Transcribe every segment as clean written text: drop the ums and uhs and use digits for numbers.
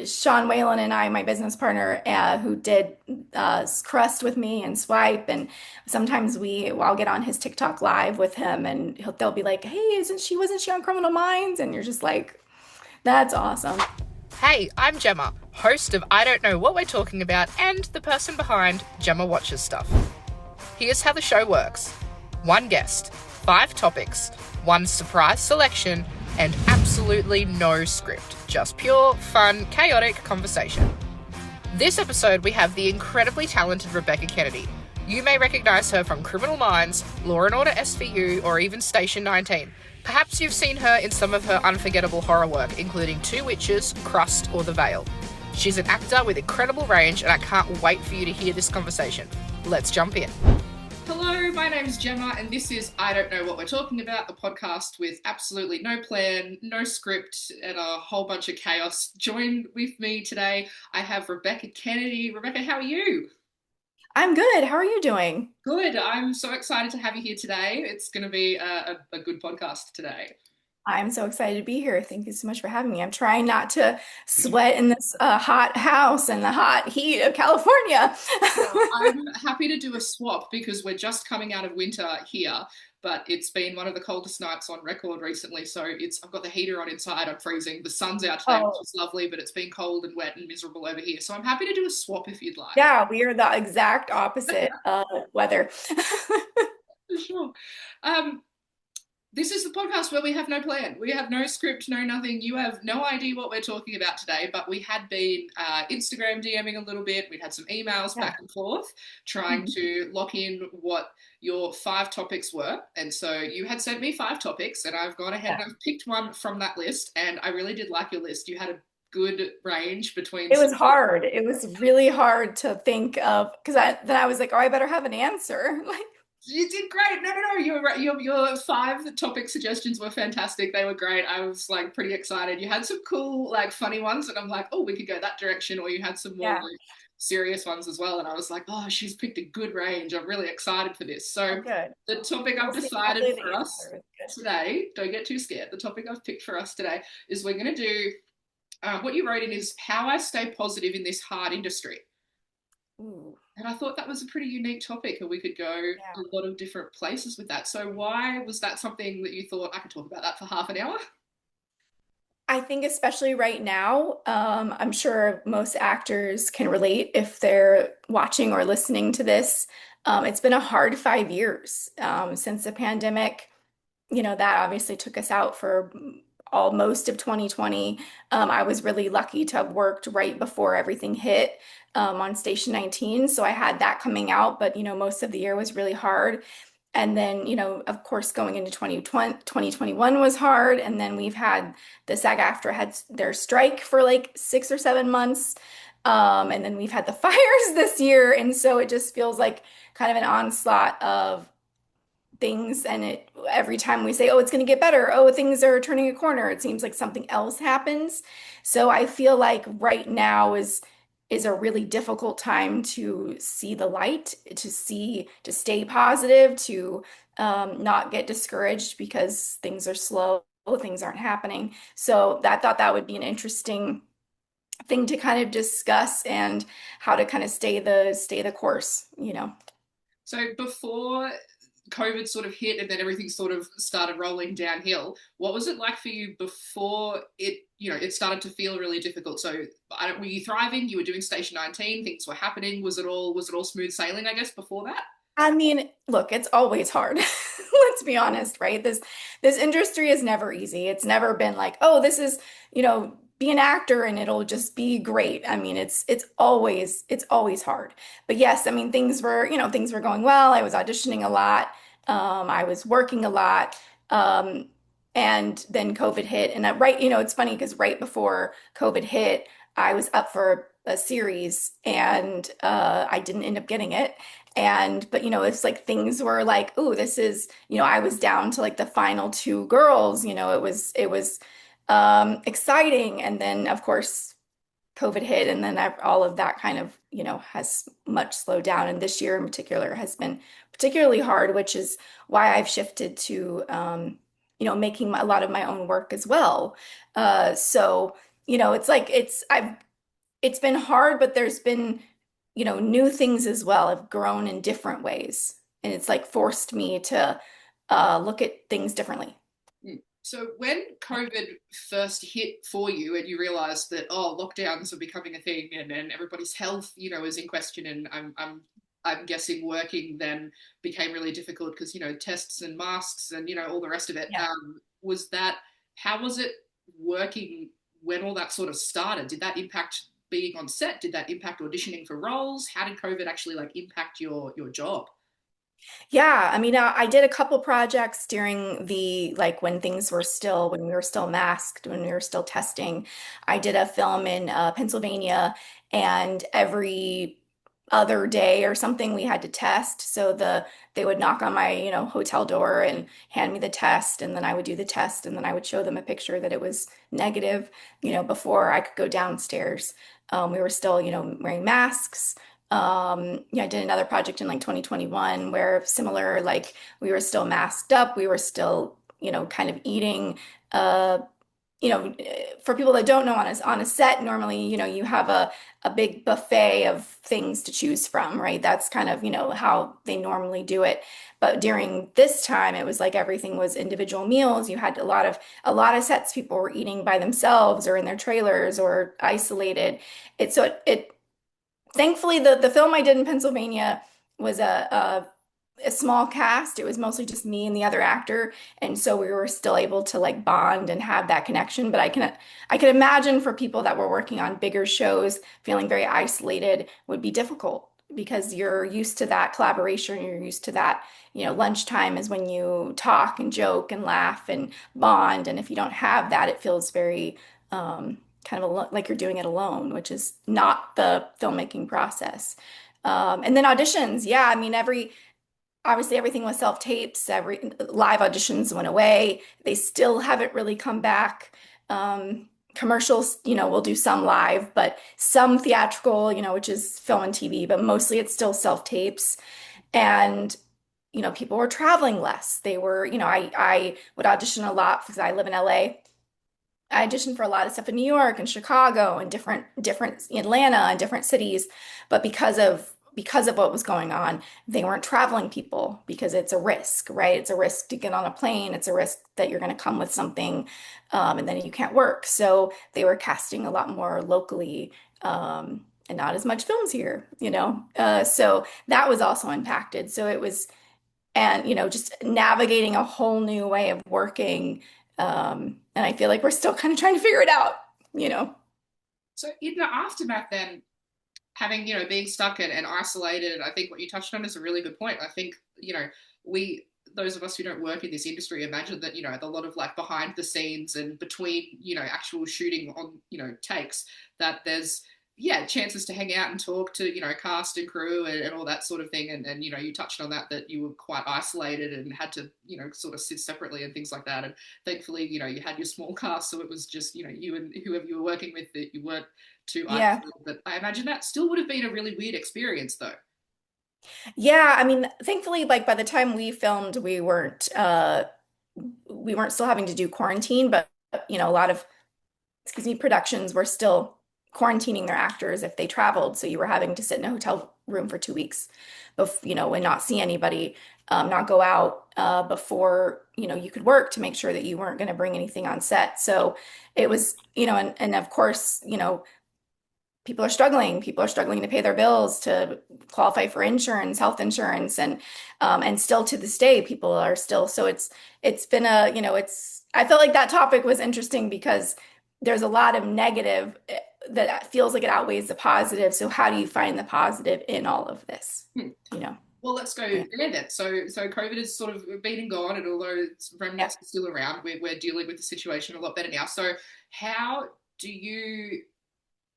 Sean Whalen and I, my business partner, who did Crust with me and Swipe, and sometimes I'll get on his TikTok live with him, and they'll be like, "Hey, wasn't she on Criminal Minds?" And you're just like, "That's awesome." Hey, I'm Gemma, host of I Don't Know What We're Talking About and the person behind Gemma Watches Stuff. Here's how the show works: one guest, 5 topics, one surprise selection, and absolutely no script. Just pure, fun, chaotic conversation. This episode, we have the incredibly talented Rebekah Kennedy. You may recognise her from Criminal Minds, Law and Order SVU, or even Station 19. Perhaps you've seen her in some of her unforgettable horror work, including Two Witches, Crust, or The Veil. She's an actor with incredible range, and I can't wait for you to hear this conversation. Let's jump in. Hello, my name's Gemma, and this is I Don't Know What We're Talking About, the podcast with absolutely no plan, no script, and a whole bunch of chaos. Joined with me today, I have Rebekah Kennedy. Rebekah, how are you? I'm good. How are you doing? Good. I'm so excited to have you here today. It's going to be a good podcast today. I'm so excited to be here. Thank you so much for having me. I'm trying not to sweat in this hot house and the hot heat of California. Well, I'm happy to do a swap because we're just coming out of winter here, but it's been one of the coldest nights on record recently. So I've got the heater on inside. I'm freezing. The sun's out today, which Oh, is lovely, but it's been cold and wet and miserable over here. So I'm happy to do a swap if you'd like. yeah, we are the exact opposite weather. For sure. Um, This is the podcast where we have no plan. We have no script, no nothing. You have no idea what we're talking about today, but we had been Instagram DMing a little bit. We'd had some emails Yeah. back and forth trying to lock in what your 5 topics were. And so you had sent me 5 topics, and I've gone ahead Yeah. and I've picked one from that list. And I really did like your list. You had a good range between. It was hard. It was really hard to think of because then I was like, oh, I better have an answer. Like, You did great. No. You were right. Your 5 topic suggestions were fantastic. They were great. I was like pretty excited. You had some cool, like funny ones, and I'm like, oh, we could go that direction. Or you had some more yeah, like serious ones as well, and I was like, oh, she's picked a good range. I'm really excited for this. oh, So good. the topic I've We'll see. decided Hopefully the for us answer is good. today, don't get too scared. The topic I've picked for us today is we're going to do what you wrote in is how I stay positive in this hard industry. Ooh, And I thought that was a pretty unique topic, and we could go yeah. a lot of different places with that. So, why was that something that you thought I could talk about that for half an hour? I think especially right now, I'm sure most actors can relate if they're watching or listening to this. It's been a hard 5 years since the pandemic. That obviously took us out for all most of 2020. I was really lucky to have worked right before everything hit on Station 19. So I had that coming out, but most of the year was really hard. And then, of course, going into 2020, 2021 was hard. And then we've had the SAG-AFTRA had their strike for like 6 or 7 months. And then we've had the fires this year. And so it just feels like kind of an onslaught of things, and it every time we say, oh, it's going to get better, oh, things are turning a corner, it seems like something else happens. So I feel like right now is a really difficult time to see the light, to stay positive, to not get discouraged because things are slow, things aren't happening. So I thought that would be an interesting thing to kind of discuss, and how to kind of stay the course. So, before COVID sort of hit and then everything sort of started rolling downhill, what was it like for you before it started to feel really difficult? So, were you thriving? You were doing Station 19, things were happening. Was it all smooth sailing, I guess, before that? I mean, look, it's always hard. Let's be honest, right? This industry is never easy. It's never been like, oh, this is, be an actor and it'll just be great. I mean, it's always hard. But yes, I mean, things were going well. I was auditioning a lot. I was working a lot. Um, and then COVID hit. And it's funny because right before COVID hit, I was up for a series, and I didn't end up getting it. But it's like things were like, oh, this is, I was down to like the final 2 girls. It was exciting. And then of course COVID hit, and then all of that kind of, has much slowed down. And this year in particular has been particularly hard, which is why I've shifted to, making a lot of my own work as well. So, it's like I've it's been hard, but there's been, new things as well have grown in different ways. And it's like forced me to look at things differently. Mm. So when COVID first hit for you and you realized that, oh, lockdowns are becoming a thing and everybody's health, is in question, and I'm guessing working then became really difficult because, tests and masks and, all the rest of it. Yeah. Was that, how was it working when all that sort of started? Did that impact being on set? Did that impact auditioning for roles? How did COVID actually like impact your job? Yeah, I mean, I did a couple projects during the like when we were still masked, when we were still testing. I did a film in Pennsylvania, and every other day or something we had to test. So they would knock on my, hotel door and hand me the test, and then I would do the test, and then I would show them a picture that it was negative, before I could go downstairs. We were still, wearing masks. Yeah, I did another project in like 2021 where similar, like we were still masked up, we were still, kind of eating. For people that don't know, on a set, normally, you have a big buffet of things to choose from, right? That's kind of, how they normally do it. But during this time, it was like everything was individual meals. You had a lot of sets, people were eating by themselves or in their trailers or isolated. It thankfully, the film I did in Pennsylvania was a small cast. It was mostly just me and the other actor, and so we were still able to like bond and have that connection. But I can imagine for people that were working on bigger shows, feeling very isolated would be difficult because you're used to that collaboration. You're used to that, lunchtime is when you talk and joke and laugh and bond. And if you don't have that, it feels very kind of like you're doing it alone, which is not the filmmaking process. And then auditions, yeah, I mean, obviously everything was self-tapes, every live auditions went away. They still haven't really come back. Commercials, we'll do some live, but some theatrical, which is film and TV, but mostly it's still self-tapes. And people were traveling less. They were, I would audition a lot because I live in LA. I auditioned for a lot of stuff in New York and Chicago and different Atlanta and different cities, but because of what was going on, they weren't traveling people because it's a risk, right? It's a risk to get on a plane. It's a risk that you're going to come with something, and then you can't work. So they were casting a lot more locally, and not as much films here, so that was also impacted. So it was, and just navigating a whole new way of working. And I feel like we're still kind of trying to figure it out, you know. So in the aftermath, then having being stuck and isolated, I think what you touched on is a really good point. I think we those of us who don't work in this industry imagine that a lot of like behind the scenes and between actual shooting on takes, that there's chances to hang out and talk to cast and crew and all that sort of thing, and you touched on that you were quite isolated and had to sort of sit separately and things like that, and thankfully you had your small cast, so it was just you and whoever you were working with, that you weren't too Yeah. isolated. But I imagine that still would have been a really weird experience though. Yeah, I mean, thankfully, like by the time we filmed, we weren't still having to do quarantine, but a lot of, excuse me, productions were still quarantining their actors if they traveled. So you were having to sit in a hotel room for 2 weeks, and not see anybody, not go out before, you could work to make sure that you weren't going to bring anything on set. So it was, and of course, people are struggling. People are struggling to pay their bills, to qualify for insurance, health insurance, and still to this day, people are still. So it's been it's. I felt like that topic was interesting because there's a lot of negative that feels like it outweighs the positive. So how do you find the positive in all of this? Hmm. You know? Well, let's go Yeah. there then. So COVID has sort of been and gone, and although its Yeah. remnants are still around, we're dealing with the situation a lot better now. So how do you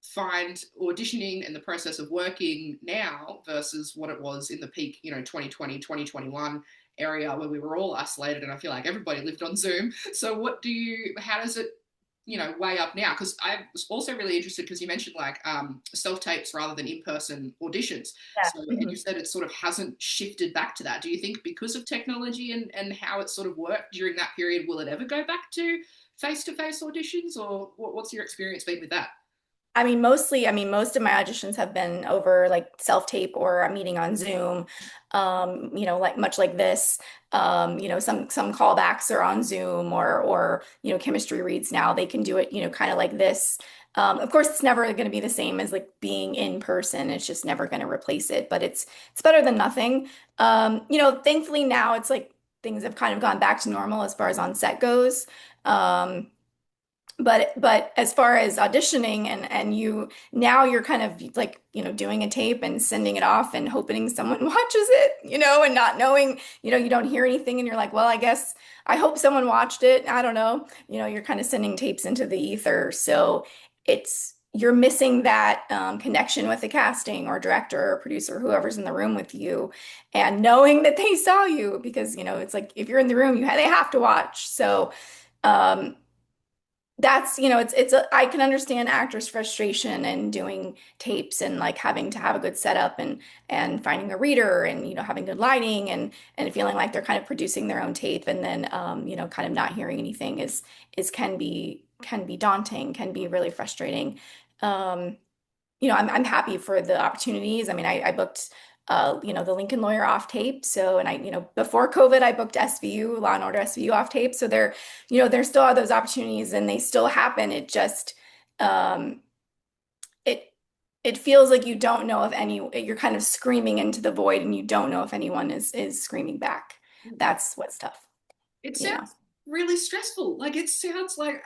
find auditioning and the process of working now versus what it was in the peak, 2020, 2021 area where we were all isolated and I feel like everybody lived on Zoom. So how does it, weigh up now? Because I was also really interested because you mentioned like self-tapes rather than in-person auditions. Yeah. So, and you Mhm. said it sort of hasn't shifted back to that. Do you think because of technology and how it sort of worked during that period, will it ever go back to face-to-face auditions, or what's your experience been with that? I mean, most of my auditions have been over like self-tape or a meeting on Zoom. Like much like this. Some callbacks are on Zoom or chemistry reads now. They can do it, kind of like this. Of course, it's never going to be the same as like being in person. It's just never going to replace it, but it's better than nothing. Thankfully now it's like things have kind of gone back to normal as far as on set goes. Um, but as far as auditioning and you're kind of like, doing a tape and sending it off and hoping someone watches it, and not knowing, you don't hear anything and you're like, well, I guess I hope someone watched it. I don't know. You're kind of sending tapes into the ether. So you're missing that connection with the casting or director or producer, whoever's in the room with you, and knowing that they saw you because, it's like if you're in the room, they have to watch. So, um, that's, I can understand actors' frustration and doing tapes and like having to have a good setup and finding a reader and, having good lighting and feeling like they're kind of producing their own tape and then, kind of not hearing anything is can be daunting, can be really frustrating. Um, I'm happy for the opportunities. I mean, I booked, the Lincoln Lawyer off tape. So, and before COVID, I booked SVU, Law and Order SVU off tape. So there still are those opportunities and they still happen. Um, it, it feels like you don't know if you're kind of screaming into the void and you don't know if anyone is screaming back. That's what's tough, It you know? sounds really stressful. Like it sounds like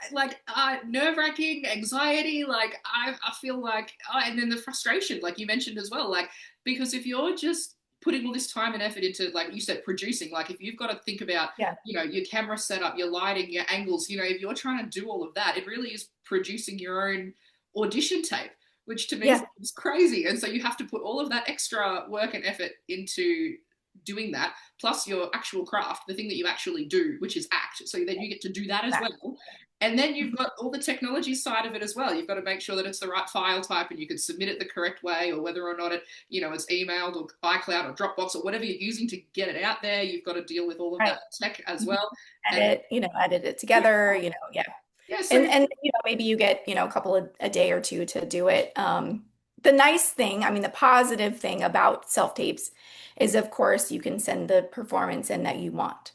nerve-wracking, anxiety. Like I feel like, and then the frustration, like you mentioned as well. Like because if you're just putting all this time and effort into, like you said, producing, like if you've got to think about, Yeah. your camera setup, your lighting, your angles, if you're trying to do all of that, it really is producing your own audition tape, which to me Yeah. seems crazy. And so you have to put all of that extra work and effort into doing that, plus your actual craft, the thing that you actually do, which is act. So then you get to do that as Exactly. well. And then you've got all the technology side of it as well. You've got to make sure that it's the right file type and you can submit it the correct way, or whether or not it's emailed or iCloud or Dropbox or whatever you're using to get it out there. You've got to deal with all of Right. that tech as well. And Edit it together, yeah. yeah, so And maybe you get, a couple of a day or two to do it. The nice thing, I mean, the positive thing about self-tapes is of course you can send the performance in that you want,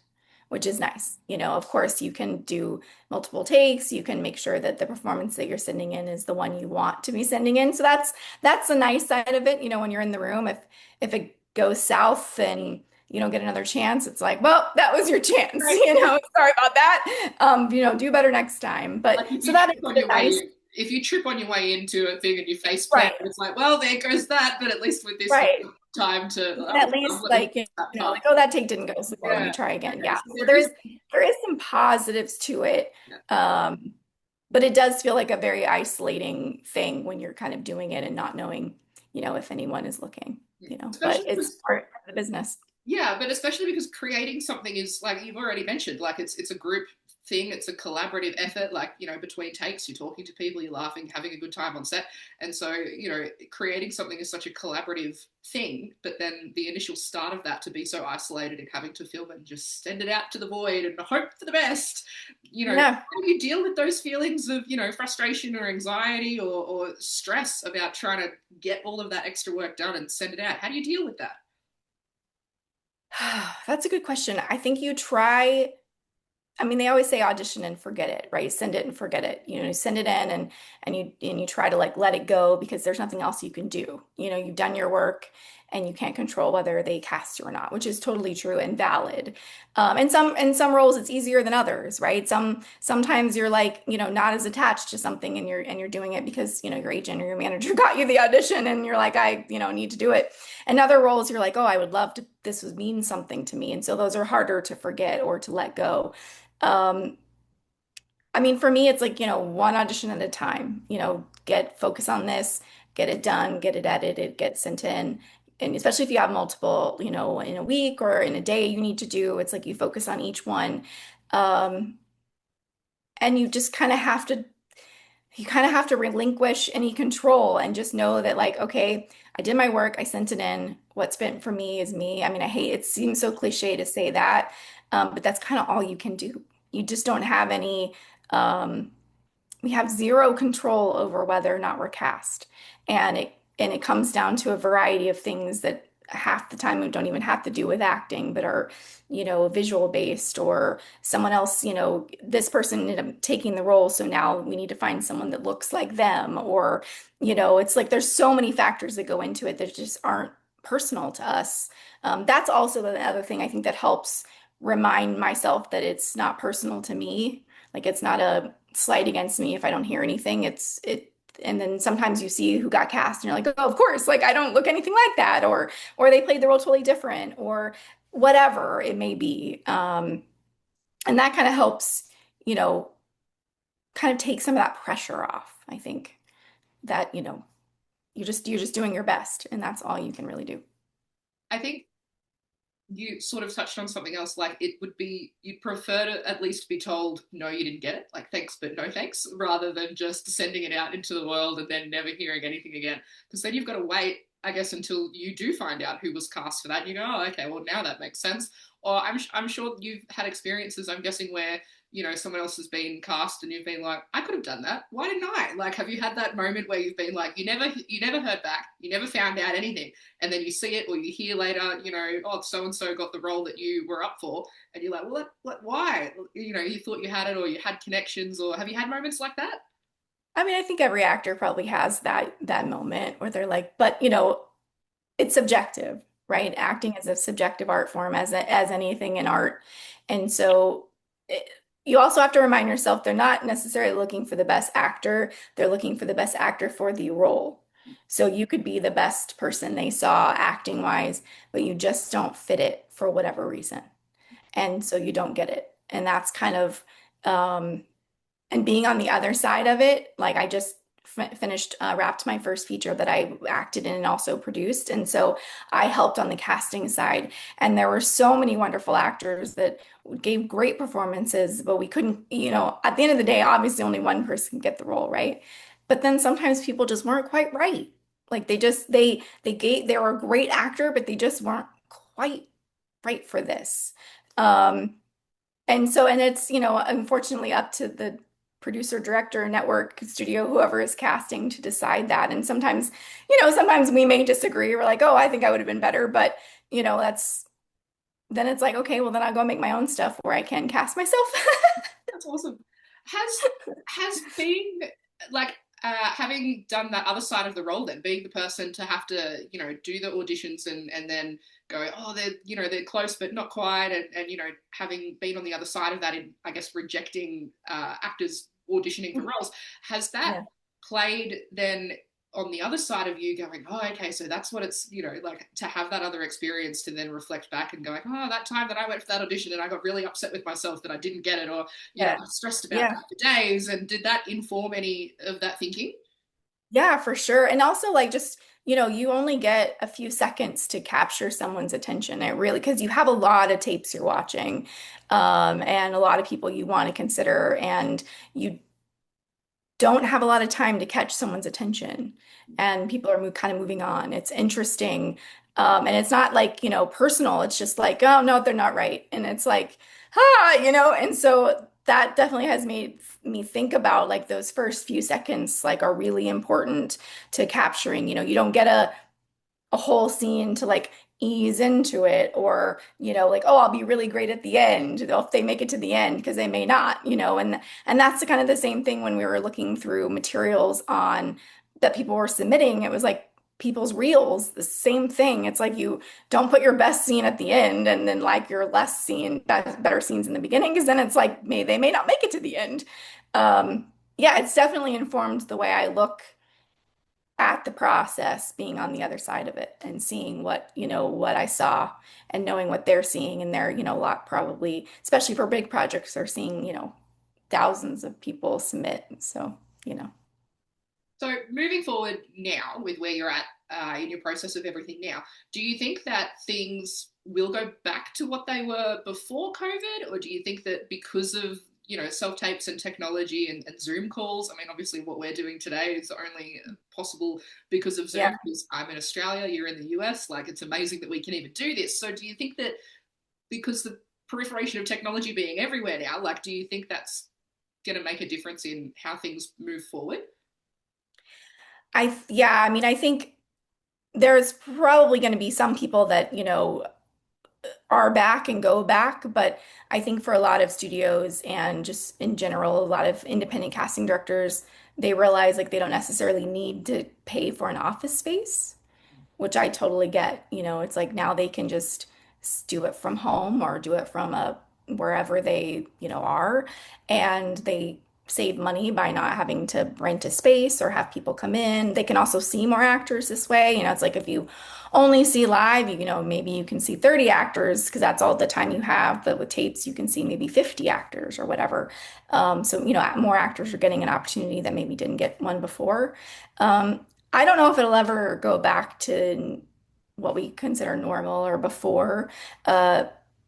which is nice. Of course you can do multiple takes, you can make sure that the performance that you're sending in is the one you want to be sending in. So that's the nice side of it, when you're in the room. If it goes south and you don't get another chance, it's like, well, that was your chance, right. sorry about that. Do better next time. But Like if so you that trip is on the your way nice, in, if you trip on your way into a thing and you face plant, right, it's like, well, there goes that. But at least with this, you've right. got time to, You can oh, at least let me like, that part. like, oh, that take didn't go so well. Let me Yeah. try again. Okay. Yeah. So So there is. there is some positives to it. Yeah. Um, but it does feel like a very isolating thing when you're kind of doing it and not knowing, if anyone is looking, Yeah. but Especially it's because part of the business. yeah, but especially because creating something is, like you've already mentioned, like it's a group thing, it's a collaborative effort, like, between takes, you're talking to people, you're laughing, having a good time on set. And so, creating something is such a collaborative thing, but then the initial start of that to be so isolated and having to film and just send it out to the void and hope for the best, Yeah. how do you deal with those feelings of, frustration or anxiety or stress about trying to get all of that extra work done and send it out? How do you deal with that? That's a good question. I think you try. I mean, they always say audition and forget it, right? Send it and forget it. Send it in and you try to like let it go because there's nothing else you can do. You've done your work and you can't control whether they cast you or not, which is totally true and valid. And some roles it's easier than others, right? Sometimes you're like, not as attached to something and you're doing it because, your agent or your manager got you the audition and you're like, I, need to do it. And other roles you're like, oh, I would love to, this would mean something to me. And so those are harder to forget or to let go. Um, I mean, for me, it's like, one audition at a time, get focus on this, get it done, get it edited, get sent in. And especially if you have multiple, in a week or in a day you need to do, it's like you focus on each one. Um, and you kind of have to relinquish any control and just know that like, okay, I did my work, I sent it in. What's been for me is me. I mean, it seems so cliche to say that, but that's kind of all you can do. You just don't have any, um, we have zero control over whether or not we're cast. And it comes down to a variety of things that half the time we don't even have to do with acting, but are, visual based, or someone else, this person ended up taking the role, so now we need to find someone that looks like them, or, it's like there's so many factors that go into it that just aren't personal to us. That's also the other thing I think that helps remind myself that it's not personal to me. Like it's not a slight against me if I don't hear anything. And then sometimes you see who got cast and you're like, oh, of course, like I don't look anything like that, or they played the role totally different, or whatever it may be. And that kind of helps, you know, kind of take some of that pressure off. I think that, you're just doing your best, and that's all you can really do. I think you sort of touched on something else, like it would be, you'd prefer to at least be told no, you didn't get it, like thanks but no thanks, rather than just sending it out into the world and then never hearing anything again, because then you've got to wait, I guess, until you do find out who was cast for that and you go, oh, okay, well now that makes sense. Or I'm sure you've had experiences, I'm guessing, where someone else has been cast and you've been like, I could have done that, why didn't I? Like, have you had that moment where you've been like, you never heard back, you never found out anything, and then you see it or you hear later, oh, so and so got the role that you were up for, and you're like, well, why? You thought you had it, or you had connections, or have you had moments like that? I mean, I think every actor probably has that moment where they're like, but it's subjective, right? Acting is a subjective art form, as anything in art. And so it, you also have to remind yourself they're not necessarily looking for the best actor, they're looking for the best actor for the role. So you could be the best person they saw acting wise, but you just don't fit it for whatever reason. And so you don't get it. And that's kind of um, and being on the other side of it, like I just finished, wrapped my first feature that I acted in and also produced. And so I helped on the casting side. And there were so many wonderful actors that gave great performances, but we couldn't, at the end of the day, obviously only one person can get the role, right? But then sometimes people just weren't quite right. Like they were a great actor, but they just weren't quite right for this. Um, and it's, unfortunately up to the producer, director, network, studio, whoever is casting to decide that. And sometimes, sometimes we may disagree. We're like, oh, I think I would have been better. But, that's then it's like, okay, well, then I'll go make my own stuff where I can cast myself. That's awesome. Has being like having done that other side of the role, then being the person to have to do the auditions and then go, oh, they're close but not quite, and having been on the other side of that in, I guess, rejecting actors auditioning for roles, has that Yeah. played then on the other side of you going, oh, okay, so that's what it's, like to have that other experience to then reflect back and go, oh, that time that I went for that audition and I got really upset with myself that I didn't get it, or, Yeah. I stressed about Yeah. that for days. And did that inform any of that thinking? Yeah, for sure. And also like just, you only get a few seconds to capture someone's attention. It really, because you have a lot of tapes you're watching, and a lot of people you want to consider, and you don't have a lot of time to catch someone's attention, and people are kind of moving on. It's interesting. And it's not like, personal. It's just like, oh no, they're not right. And it's like, and so that definitely has made me think about like those first few seconds like are really important to capturing. You don't get a whole scene to like ease into it, or like, oh, I'll be really great at the end if they make it to the end, because they may not, and that's the kind of the same thing when we were looking through materials on that people were submitting. It was like people's reels, the same thing. It's like you don't put your best scene at the end and then like your less scene, better scenes in the beginning, because then it's like they may not make it to the end. Yeah, it's definitely informed the way I look at the process, being on the other side of it and seeing what I saw, and knowing what they're seeing. And they're, a lot, probably, especially for big projects, are seeing, thousands of people submit. So, you know. So moving forward now, with where you're at in your process of everything now, do you think that things will go back to what they were before COVID, or do you think that because of self tapes and technology and Zoom calls? I mean, obviously, what we're doing today is only possible because of Zoom. Yeah. Because I'm in Australia, you're in the US. Like, it's amazing that we can even do this. So, do you think that because the proliferation of technology being everywhere now, like, do you think that's going to make a difference in how things move forward? Yeah, I mean, I think there's probably going to be some people that, are back and go back, but I think for a lot of studios and just in general, a lot of independent casting directors, they realize like they don't necessarily need to pay for an office space, which I totally get. It's like now they can just do it from home or do it from wherever they, are, and they save money by not having to rent a space or have people come in. They can also see more actors this way. It's like if you only see live, maybe you can see 30 actors because that's all the time you have. But with tapes, you can see maybe 50 actors or whatever. So, more actors are getting an opportunity that maybe didn't get one before. I don't know if it'll ever go back to what we consider normal or before. Uh,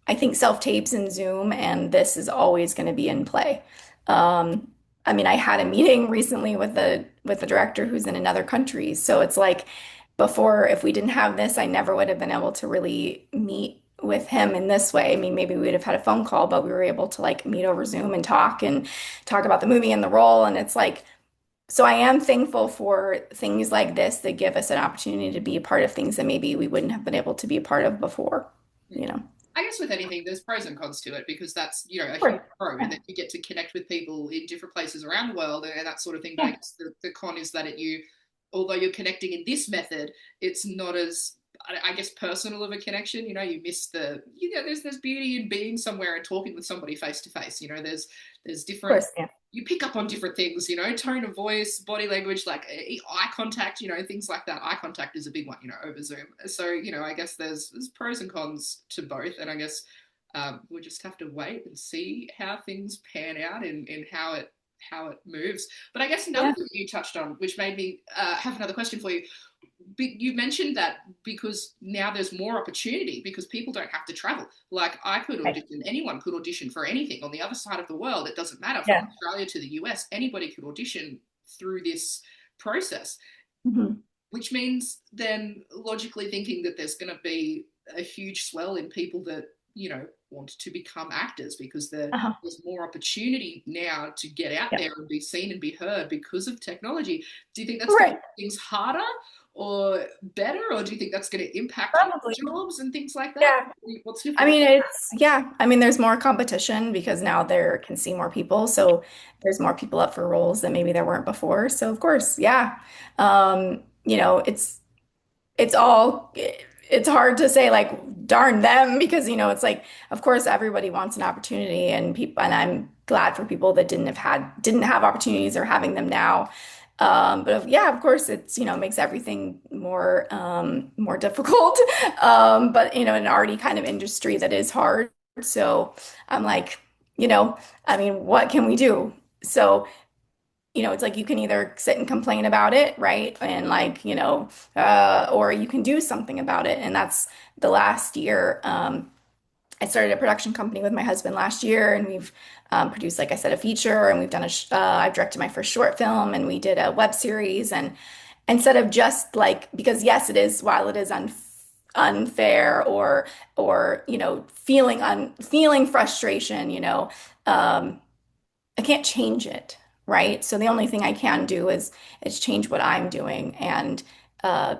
I think self-tapes and Zoom and this is always going to be in play. Um, I mean, I had a meeting recently with the director who's in another country. So it's like before, if we didn't have this, I never would have been able to really meet with him in this way. I mean, maybe we would have had a phone call, but we were able to like meet over Zoom and talk about the movie and the role. And it's like, so I am thankful for things like this that give us an opportunity to be a part of things that maybe we wouldn't have been able to be a part of before, you know. Of I guess with anything, there's pros and cons to it because that's, a huge course. pro in Yeah, that you get to connect with people in different places around the world and that sort of thing. But I yeah, guess the con is that although you're connecting in this method, it's not as, I guess, personal of a connection. You miss there's beauty in being somewhere and talking with somebody face to face. There's of different, course. Yeah, you pick up on different things, tone of voice, body language, like eye contact, things like that. Eye contact is a big one, over Zoom. So, I guess there's pros and cons to both. And I guess we'll just have to wait and see how things pan out and how it moves. But I guess another yeah, thing you touched on, which made me have another question for you. You mentioned that because now there's more opportunity because people don't have to travel. Like I could right. audition, anyone could audition for anything on the other side of the world. It doesn't matter from Yeah. Australia to the US, anybody could audition through this process, Hmm. which means then logically thinking that there's going to be a huge swell in people that want to become actors because Uh-huh. there's more opportunity now to get out Yeah. there and be seen and be heard because of technology. Do you think that's going to Right. make things harder or better, or do you think that's going to impact Probably. jobs and things like that? Yeah. What's your I thought? mean, yeah. I mean, there's more competition because now there can see more people. So there's more people up for roles that maybe there weren't before. So of course, yeah. It's all it's hard to say like darn them because it's like of course everybody wants an opportunity and people and I'm glad for people that didn't have opportunities or having them now. But yeah, of course it's makes everything more difficult. But an already kind of industry that is hard. So I'm like, I mean, what can we do? So it's like you can either sit and complain about it, right? And like, or you can do something about it. And that's the last year. I started a production company with my husband last year, and we've produced, like I said, a feature, and I've directed my first short film, and we did a web series. And instead of just like, because yes, it is, while it is unfair or feeling frustration, I can't change it, right? So the only thing I can do is change what I'm doing, and uh,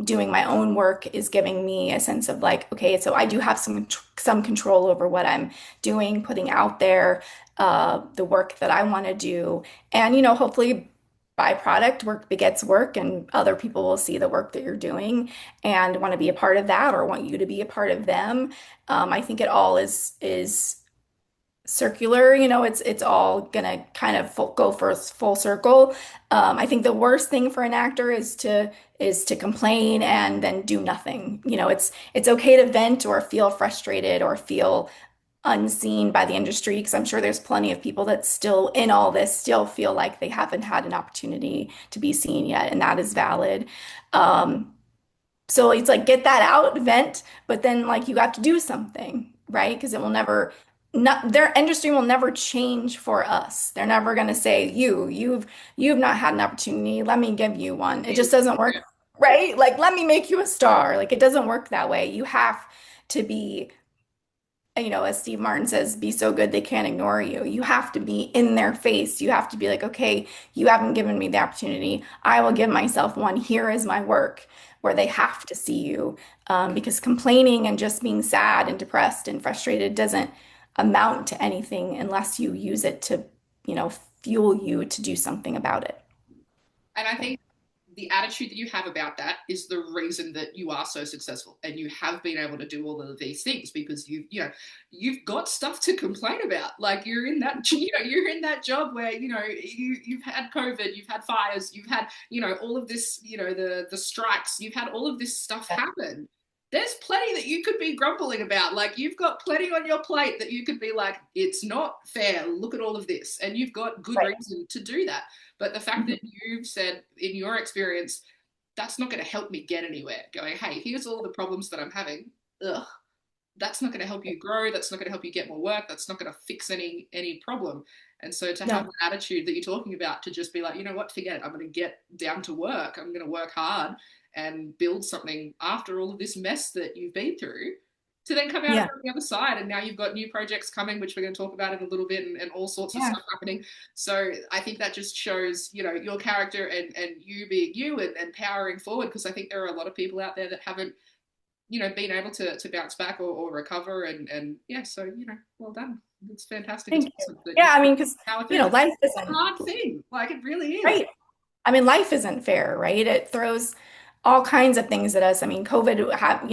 doing my own work is giving me a sense of like, okay, so I do have some control over what I'm doing, putting out there, the work that I want to do, and hopefully. Byproduct work begets work, and other people will see the work that you're doing and want to be a part of that or want you to be a part of them. I think it all is circular, it's all gonna kind of go for full circle. I think the worst thing for an actor is to complain and then do nothing. It's okay to vent or feel frustrated or feel unseen by the industry because I'm sure there's plenty of people that still in all this still feel like they haven't had an opportunity to be seen yet, and that is valid. So it's like get that out, vent, but then like you have to do something, right? Because it will never not their industry will never change for us. They're never going to say you've not had an opportunity. Let me give you one. It just doesn't work, right? Like let me make you a star. Like it doesn't work that way. You have to be as Steve Martin says, be so good they can't ignore you. You have to be in their face. You have to be like, okay, you haven't given me the opportunity. I will give myself one. Here is my work, where they have to see you. Because complaining and just being sad and depressed and frustrated doesn't amount to anything unless you use it to, fuel you to do something about it. And I think the attitude that you have about that is the reason that you are so successful and you have been able to do all of these things because you've got stuff to complain about. Like you're in that you're in that job where you've had COVID, you've had fires, you've had all of this, the strikes, you've had all of this stuff happen. There's plenty that you could be grumbling about. Like you've got plenty on your plate that you could be like, it's not fair. Look at all of this. And you've got good Right. reason to do that. But the fact that you've said in your experience, that's not going to help me get anywhere. Going, hey, here's all the problems that I'm having. Ugh, that's not going to help you grow. That's not going to help you get more work. That's not going to fix any problem. And so to have No. the attitude that you're talking about, to just be like, you know what, forget it. I'm going to get down to work. I'm going to work hard and build something after all of this mess that you've been through, to then come out Yeah. on the other side. And now you've got new projects coming, which we're going to talk about in a little bit, and all sorts of Yeah. stuff happening. So I think that just shows, your character and you being you, and powering forward. Because I think there are a lot of people out there that haven't, been able to bounce back or recover. And yeah, so, well done. It's fantastic. It's Thank you. awesome that you Yeah, I mean, because, power through. life It's a isn't hard thing. Like it really is. right. I mean, life isn't fair, right? It throws all kinds of things at us. I mean, COVID had,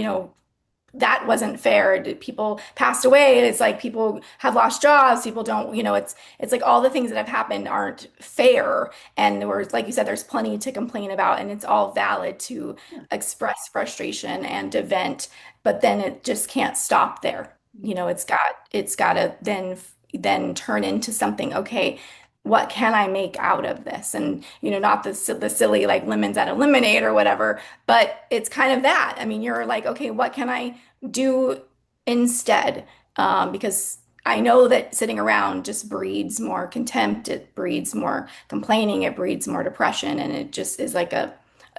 that wasn't fair. People passed away. It's like people have lost jobs. People don't, it's like all the things that have happened aren't fair. And there was, like you said, there's plenty to complain about, and it's all valid to Yeah. express frustration and to vent, but then it just can't stop there. It's got to then turn into something, okay, what can I make out of this? And, not the silly like lemons at a lemonade or whatever, but it's kind of that. I mean, you're like, okay, what can I do instead? Because I know that sitting around just breeds more contempt, it breeds more complaining, it breeds more depression, and it just is like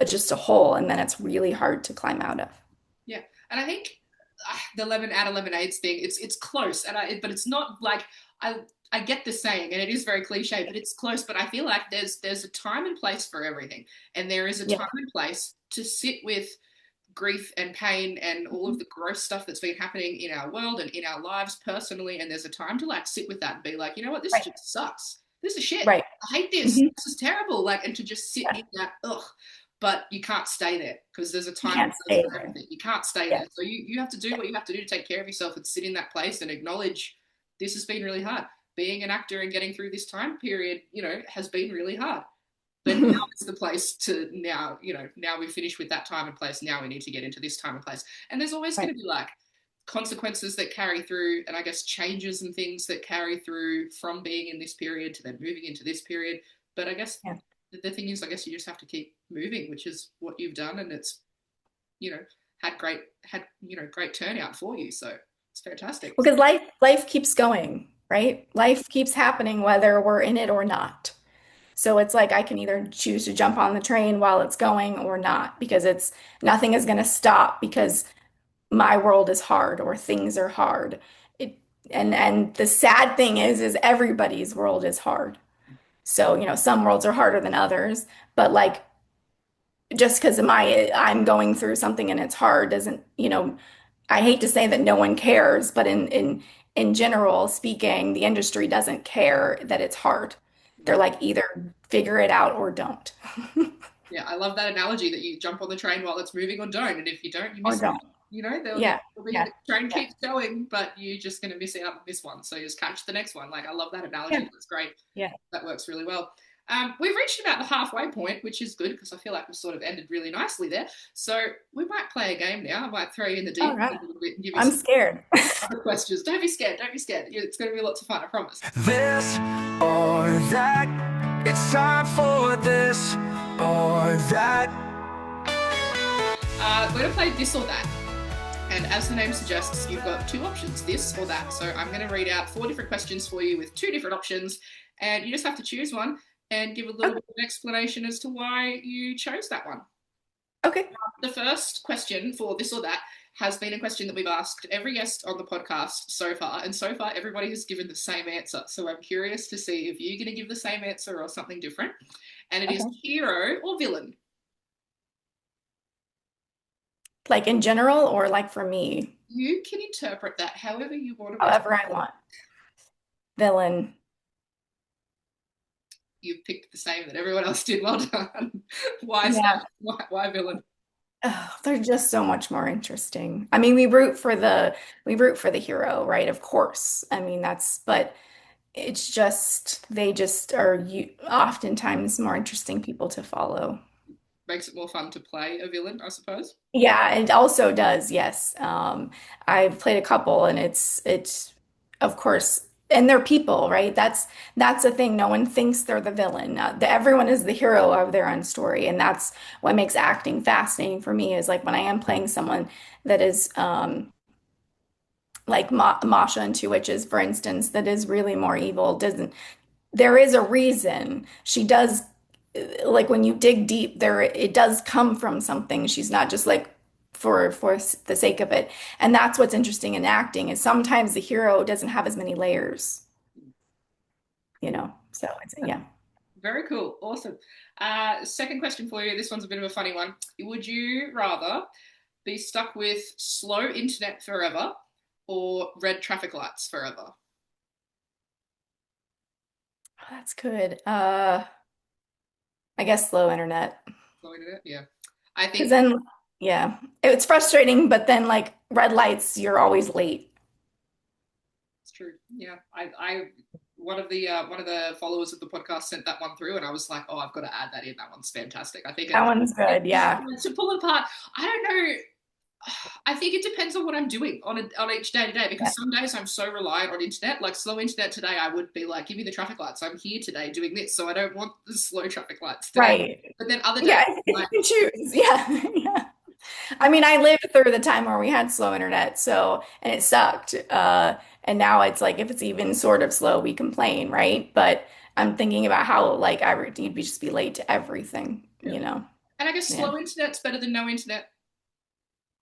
just a hole, and then it's really hard to climb out of. Yeah, and I think the lemon out of lemonades thing, it's close, but it's not like I I get the saying, and it is very cliche, but it's close. But I feel like there's a time and place for everything, and there is a Yeah. time and place to sit with grief and pain and all of Mhm. the gross stuff that's been happening in our world and in our lives personally. And there's a time to like sit with that and be like, you know what, this Right. just sucks. This is shit. Right. I hate this. Hmm. This is terrible. Like, and to just sit Yeah. in that, ugh. But you can't stay there because there's a You time and can't place stay for there. everything. You can't stay Yeah. there. So you have to do Yeah. what you have to do to take care of yourself and sit in that place and acknowledge this has been really hard. Being an actor and getting through this time period, has been really hard. But now is the place to now we've finished with that time and place. Now we need to get into this time and place. And there's always going Right. to be like consequences that carry through, and I guess changes and things that carry through from being in this period to then moving into this period. But I guess Yeah. the thing is, I guess you just have to keep moving, which is what you've done, and it's you know great turnout for you. So it's fantastic. Because life keeps going, right? Life keeps happening whether we're in it or not. So it's like I can either choose to jump on the train while it's going or not, because it's nothing is going to stop because my world is hard or things are hard. It and the sad thing is everybody's world is hard. So, some worlds are harder than others, but like just because I'm going through something and it's hard doesn't, I hate to say that no one cares, but in general speaking, the industry doesn't care that it's hard. They're like either figure it out or don't. Yeah, I love that analogy that you jump on the train while it's moving or don't, and if you don't, you Or miss it. don't. Yeah. There'll be Yeah. the train Yeah. keeps going, but you're just going to miss out on this one. So you just catch the next one. Like I love that Yeah. analogy. That's great. Yeah. That works really well. We've reached about the halfway point, which is good because I feel like we've sort of ended really nicely there. So we might play a game now. I might throw you in the deep All end right. a little bit and give you I'm some scared. other questions. Don't be scared. Don't be scared. It's going to be lots of fun. I promise. This or that, it's time for this or that. We're going to play this or that. And as the name suggests, you've got two options, this or that. So I'm going to read out 4 different questions for you with 2 different options. And you just have to choose one and give a little bit of an explanation as to why you chose that one. Okay. The first question for this or that has been a question that we've asked every guest on the podcast so far, and so far everybody has given the same answer. So I'm curious to see if you're going to give the same answer or something different. And it is Okay. hero or villain. Like in general or like for me, You can interpret that however you want to interpret however I it. want. Villain. You've picked the same that everyone else did. Well done. Why is Yeah. that? Why villain? Oh, they're just so much more interesting. I mean, we root for the hero, right? Of course. I mean, but it's just they just are oftentimes more interesting people to follow. Makes it more fun to play a villain, I suppose. Yeah, it also does, yes. I've played a couple and it's of course and they're people, right? That's the thing. No one thinks they're the villain. Everyone is the hero of their own story, and that's what makes acting fascinating for me is like when I am playing someone that is like Masha and Two Witches, for instance, that is really more evil, doesn't there is a reason she does like when you dig deep there it does come from something. She's not just like for the sake of it. And that's what's interesting in acting is sometimes the hero doesn't have as many layers, Cool. so it's yeah. Very cool. Awesome. Second question for you. This one's a bit of a funny one. Would you rather be stuck with slow internet forever or red traffic lights forever? Oh, that's good. I guess slow internet Slow internet? Yeah. I because think then yeah it's frustrating but then like red lights you're always late. it's true. Yeah. One of the followers of the podcast sent that one through, and I was like, oh, I've got to add that in. That one's fantastic. I think That one's good, yeah. to pull it apart. I don't know. I think it depends on what I'm doing on each day to day Yeah. because some days I'm so reliant on internet. Like slow internet today, I would be like, give me the traffic lights. I'm here today doing this, so I don't want the slow traffic lights today. Right. But then other days, Yeah, like, you can choose. Yeah. Yeah. I mean, I lived through the time where we had slow internet, so and it sucked. And now it's like if it's even sort of slow, we complain, right? But I'm thinking about how like you'd just be late to everything, yeah. And I guess Yeah. slow internet's better than no internet.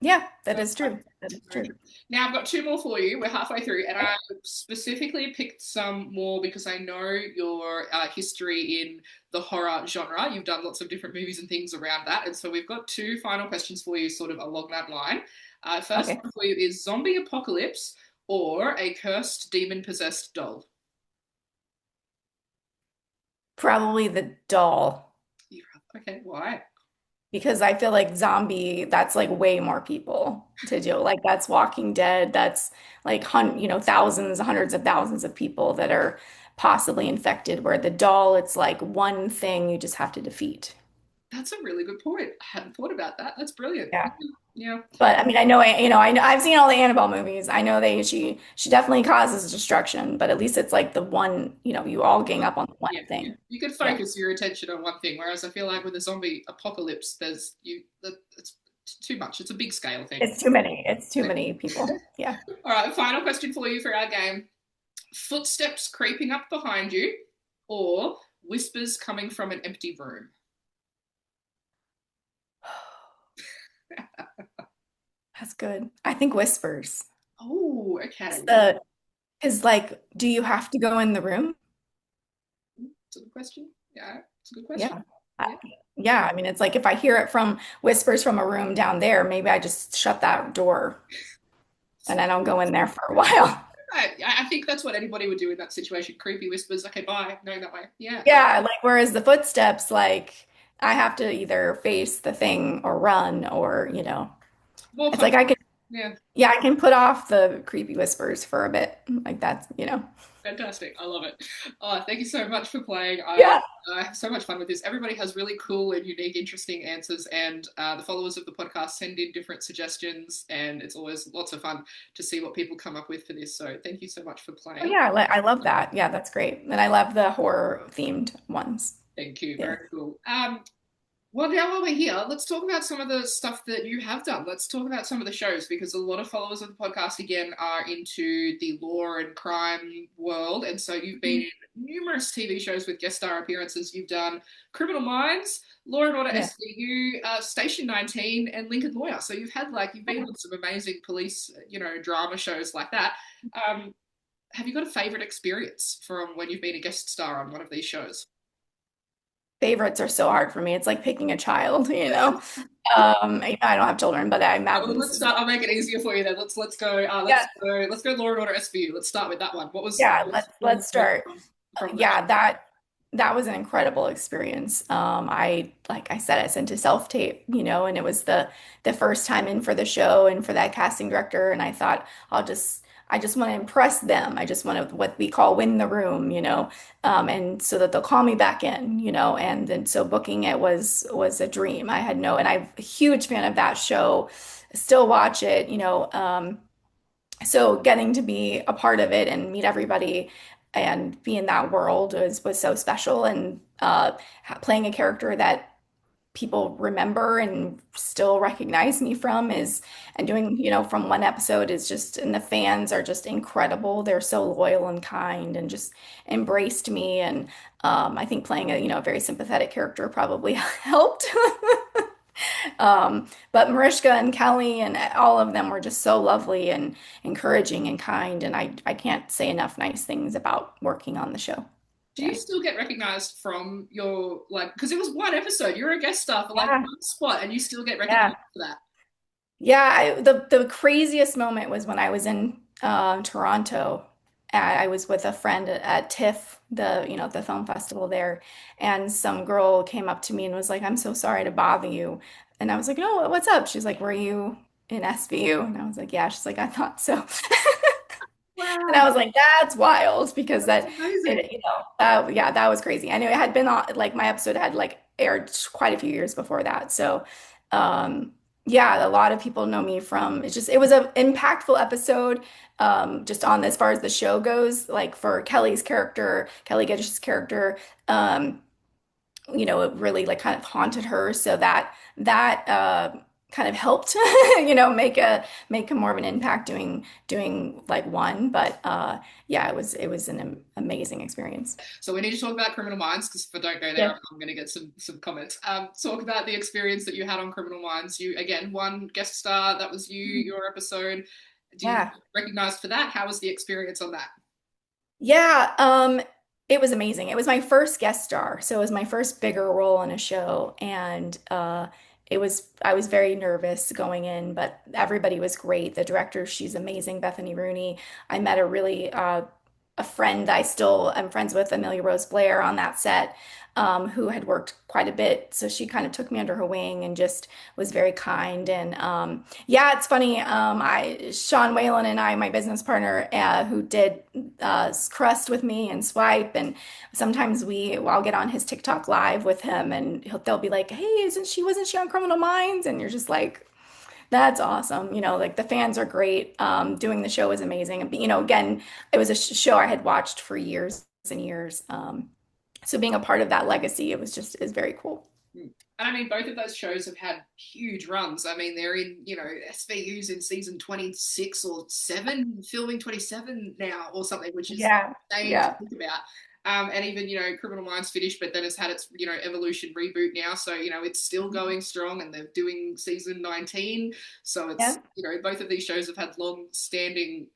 Yeah, So that is true. That is very true. good. Now I've got two more for you. We're halfway through, and I specifically picked some more because I know your history in the horror genre. You've done lots of different movies and things around that, and so we've got two final questions for you, sort of along that line. First Okay. one for you is zombie apocalypse or a cursed demon possessed doll. Probably the doll Okay, why? because I feel like zombie, that's like way more people to do. Like that's Walking Dead, that's like thousands, hundreds of thousands of people that are possibly infected, where the doll, it's like one thing you just have to defeat. That's a really good point. I hadn't thought about that. That's brilliant. Yeah. Yeah. But I mean, I've seen all the Annabelle movies. I know she definitely causes destruction, but at least it's like the one, you all gang up on the one Yeah, yeah. thing. You could Yeah. focus your attention on one thing, whereas I feel like with a zombie apocalypse, it's too much. It's a big scale thing. It's too many. It's too many people. Yeah. All right, final question for you for our game: footsteps creeping up behind you, or whispers coming from an empty room. That's good. I think whispers. Oh, okay. It's the is like, do you have to go in the room? It's a good question. Yeah, it's a good question. Yeah. Yeah. Yeah. I mean, it's like if I hear it from whispers from a room down there, maybe I just shut that door and I don't go in there for a while. I think that's what anybody would do in that situation. Creepy whispers. Okay, bye. No, that way. Yeah. Yeah. Like, whereas the footsteps, like, I have to either face the thing or run or, More it's like comfort. I can, Yeah. yeah, I can put off the creepy whispers for a bit. Like, that's. Fantastic. I love it. Oh, thank you so much for playing. Yeah. I have so much fun with this. Everybody has really cool and unique, interesting answers, and the followers of the podcast send in different suggestions, and it's always lots of fun to see what people come up with for this. So thank you so much for Oh, playing. yeah. I love that. Yeah. That's great. And I love the horror themed ones. Thank you. Yeah. Very cool. Well, now while we're here, let's talk about some of the stuff that you have done. Let's talk about some of the shows because a lot of followers of the podcast, again, are into the law and crime world. And so you've been Mhm. in numerous TV shows with guest star appearances. You've done Criminal Minds, Law and Order Yeah. SVU, Station 19, and Lincoln Lawyer. So you've been on some amazing police, drama shows like that. Um, have you got a favorite experience from when you've been a guest star on one of these shows? Favorites are so hard for me. It's like picking a child, you know. I don't have children, but I Well, imagine this let's is start. I'll make it easier for you then. Let's go. yeah, Let's go. Law and Order SVU. Let's start with that one. yeah, What was let's the start. from that? Yeah, that was an incredible experience. I like I said, I sent a self-tape, you know, and it was the first time in for the show and for that casting director, and I thought I just want to impress them. I just want to what we call win the room, you know, and so that they'll call me back in, you know, and then so booking it was a dream. I had no, and I'm a huge fan of that show. Still watch it, you know. So getting to be a part of it and meet everybody and be in that world was so special. And playing a character that people remember and still recognize me from is and doing, you know, from one episode is just and the fans are just incredible. They're so loyal and kind and just embraced me. And I think playing a, you know, a very sympathetic character probably helped. But Mariska and Kelly and all of them were just so lovely and encouraging and kind. And I can't say enough nice things about working on the show. Do you Yeah. still get recognized from your like? Because it was one episode. You're a guest star for like Yeah. one spot, and you still get Yeah. recognized for that. Yeah. The craziest moment was when I was in Toronto. I was with a friend at TIFF, the, you know, the film festival there, and some girl came up to me and was like, "I'm so sorry to bother you." And I was like, "No, what's up?" She's like, "Were you in SVU?" And I was like, "Yeah." She's like, "I thought so." And I Wow, was like, that's wild because that's that amazing. it, you know, yeah, that was crazy. I knew it had been on like my episode had like aired quite a few years before that. So, um, yeah, a lot of people know me from it's just it was an impactful episode just on as far as the show goes, like for Kelly's character, Kelly Gittish's character. Um, you know, it really like kind of haunted her. So that kind of helped, you know, make a more of an impact doing like one. But yeah, it was an amazing experience. So we need to talk about Criminal Minds because if I don't go there, Yeah. I'm going to get some comments. Talk about the experience that you had on Criminal Minds. You again one guest star. That was you. Your episode. Do you Yeah. get recognized for that? How was the experience on that? Yeah, it was amazing. It was my first guest star, so it was my first bigger role in a show, and it was I was very nervous going in, but everybody was great. The director, she's amazing, Bethany Rooney. I met a really a friend I still am friends with, Amelia Rose Blair, on that set, who had worked quite a bit. So she kind of took me under her wing and just was very kind. And yeah, it's funny. Sean Whalen and I, my business partner, who did Crust with me and Swipe, and sometimes I'll get on his TikTok live with him, and they'll be like, "Hey, wasn't she on Criminal Minds?" And you're just like, that's awesome. You know, like the fans are great. Doing the show was amazing. And, you know, again, it was a show I had watched for years and years. So being a part of that legacy, it was just is very cool. Mm. And I mean, both of those shows have had huge runs. I mean, they're in, SVU's in season 26 or 7, filming 27 now or something, which is Yeah, insane to yeah, think about. And even, Criminal Minds finished, but then it's had its, Evolution reboot now. So, it's still going strong and they're doing season 19. So yeah. it's, both of these shows have had long standing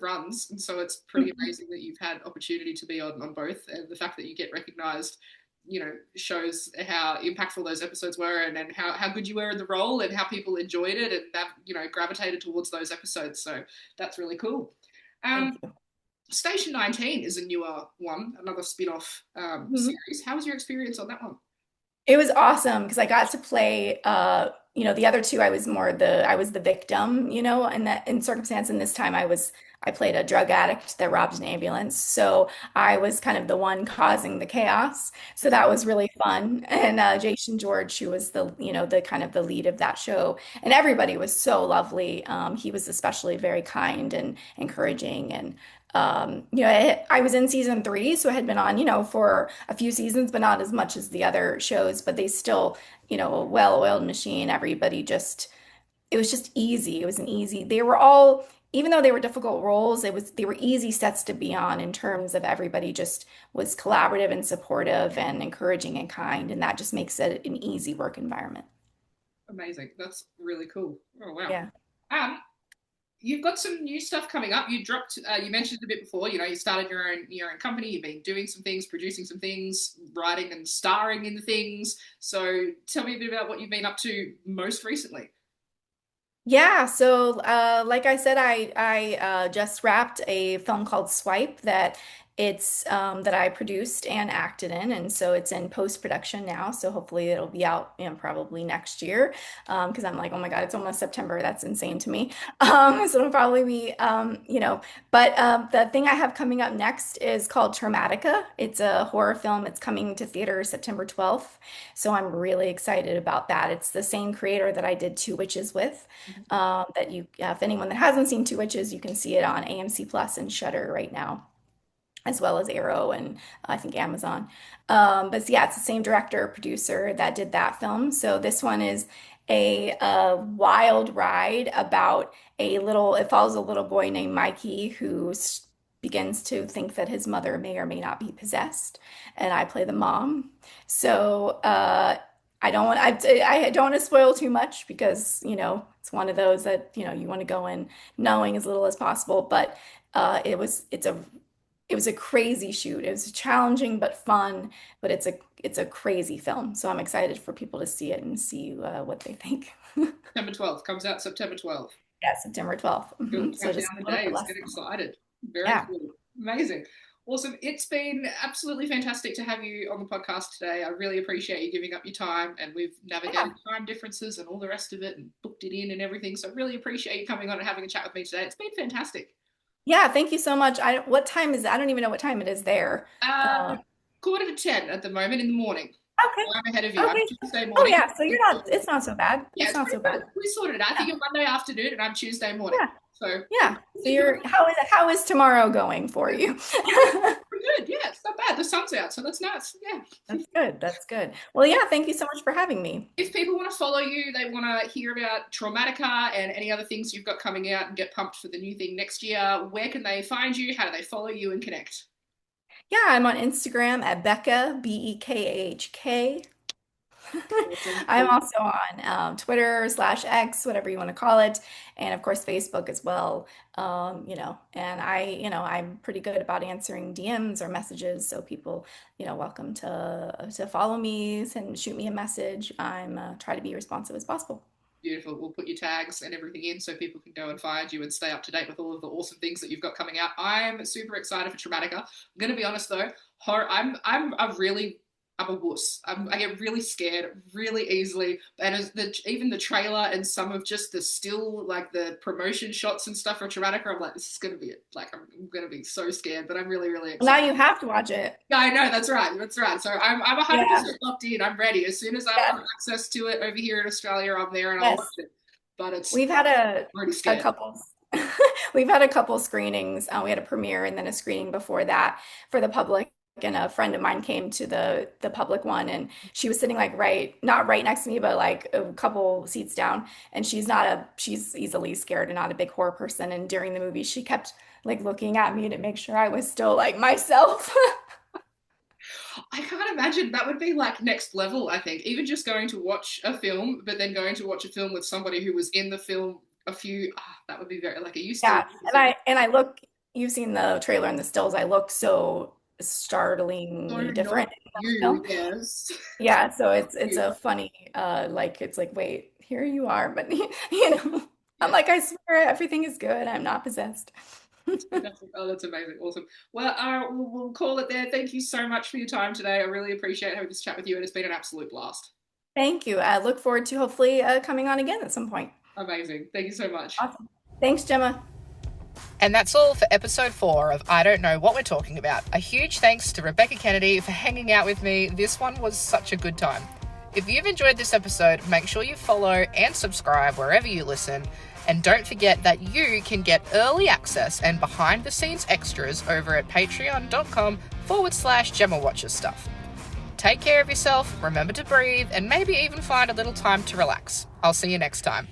runs, and so it's pretty amazing that you've had opportunity to be on both, and the fact that you get recognized shows how impactful those episodes were, and how good you were in the role and how people enjoyed it and that gravitated towards those episodes, so that's really cool. um Thank you. Station 19 is a newer one, another spin-off series. How was your experience on that one? It was awesome because I got to play you know, the other two I was the victim, you know, and that in circumstance and this time I played a drug addict that robbed an ambulance. So I was kind of the one causing the chaos. So that was really fun. And Jason George, who was the, you know, the kind of the lead of that show, and everybody was so lovely. He was especially very kind and encouraging, and I was in season three, so it had been on, for a few seasons, but not as much as the other shows. But they still, a well-oiled machine. Everybody just, it was just easy. It was an easy. They were all, even though they were difficult roles, they were easy sets to be on in terms of everybody just was collaborative and supportive and encouraging and kind, and that just makes it an easy work environment. Amazing. That's really cool. Oh, wow. Yeah. Um, you've got some new stuff coming up. You mentioned it a bit before, you started your own company, you've been doing some things, producing some things, writing and starring in the things. So tell me a bit about what you've been up to most recently. Yeah, so like I said, I just wrapped a film called Swipe that I produced and acted in, and so it's in post-production now. So hopefully it'll be out, probably next year. Because I'm like, oh my God, it's almost September. That's insane to me. So it'll probably be, But the thing I have coming up next is called Traumatica. It's a horror film. It's coming to theaters September 12th. So I'm really excited about that. It's the same creator that I did Two Witches with. If anyone that hasn't seen Two Witches, you can see it on AMC Plus and Shudder right now, as well as Arrow and I think Amazon. But yeah, it's the same director, producer that did that film. So this one is a wild ride about it follows a little boy named Mikey who begins to think that his mother may or may not be possessed. And I play the mom. So I don't want to spoil too much because, it's one of those that, you want to go in knowing as little as possible. But it was a crazy shoot. It was challenging but fun, but it's a crazy film. So I'm excited for people to see it and see what they think. September 12th comes out September 12th. Yeah, September 12th. Cool. So Count just down a the little bit days. less Get than a month. excited. Very Yeah. cool. Amazing. Awesome. It's been absolutely fantastic to have you on the podcast today. I really appreciate you giving up your time, and we've Yeah. navigated time differences and all the rest of it and booked it in and everything. So I really appreciate you coming on and having a chat with me today. It's been fantastic. Yeah, thank you so much. What time is it? I don't even know what time it is there. Uh, Uh, quarter to 10 at the moment in the morning. okay. I'm ahead of you. I'm Okay. Tuesday Oh morning. yeah, so it's not so bad. Yeah, It's it's not pretty so good. bad. We sorted it. I think Yeah. you're Monday afternoon and I'm Tuesday morning. Yeah. So Yeah. So keep it how is tomorrow going for you? pretty good. Yeah, it's not bad. The sun's out, so that's nice. Yeah. That's good. That's good. Well, yeah, thank you so much for having me. If people want to follow you, they want to hear about Traumatica and any other things you've got coming out and get pumped for the new thing next year, where can they find you? How do they follow you and connect? Yeah, I'm on Instagram at Becca, Bekahk. Awesome. I'm Cool. also on Twitter/X, whatever you want to call it, and of course Facebook as well. And I'm pretty good about answering DMs or messages, so people, welcome to follow me and shoot me a message. I'm try to be responsive as possible. Beautiful. We'll put your tags and everything in so people can go and find you and stay up to date with all of the awesome things that you've got coming out. I'm super excited for Traumatica. I'm going to be honest though, I'm a wuss. I get really scared really easily, and even the trailer and some of just the still like the promotion shots and stuff for Traumatica, I'm like, this is gonna be it. Like I'm gonna be so scared, but I'm really really Now excited. you have to watch it. Yeah, I know that's right. That's right. So I'm Yeah. 100% locked in. I'm ready. As soon as I Yeah. have access to it over here in Australia, I'm there and I'll Yes. watch it. But We've had I'm already a scared. couple we've had a couple screenings. We had a premiere and then a screening before that for the public. And a friend of mine came to the public one, and she was sitting like not right next to me, but like a couple seats down. And she's easily scared and not a big horror person. And during the movie, she kept like looking at me to make sure I was still like myself. I can't imagine that would be like next level, I think. Even just going to watch a film, but then going to watch a film with somebody who was in the film that would be very like it used to. Yeah, and I look. You've seen the trailer and the stills. I look so So startlingly not different in the you, film. yes. Yeah, so it's You. a funny it's like wait, here you are, but I'm Yeah, like I swear everything is good. I'm not possessed. that's fantastic. Oh, that's amazing. Awesome. Well, we'll call it there. Thank you so much for your time today. I really appreciate having this chat with you, and it's been an absolute blast. Thank you. I look forward to hopefully coming on again at some point. Amazing. Thank you so much. Awesome. Thanks, Gemma. And that's all for episode 4 of I Don't Know What We're Talking About. A huge thanks to Rebekah Kennedy for hanging out with me. This one was such a good time. If you've enjoyed this episode, make sure you follow and subscribe wherever you listen. And don't forget that you can get early access and behind the scenes extras over at patreon.com/Gemma Watches Stuff. Take care of yourself, remember to breathe, and maybe even find a little time to relax. I'll see you next time.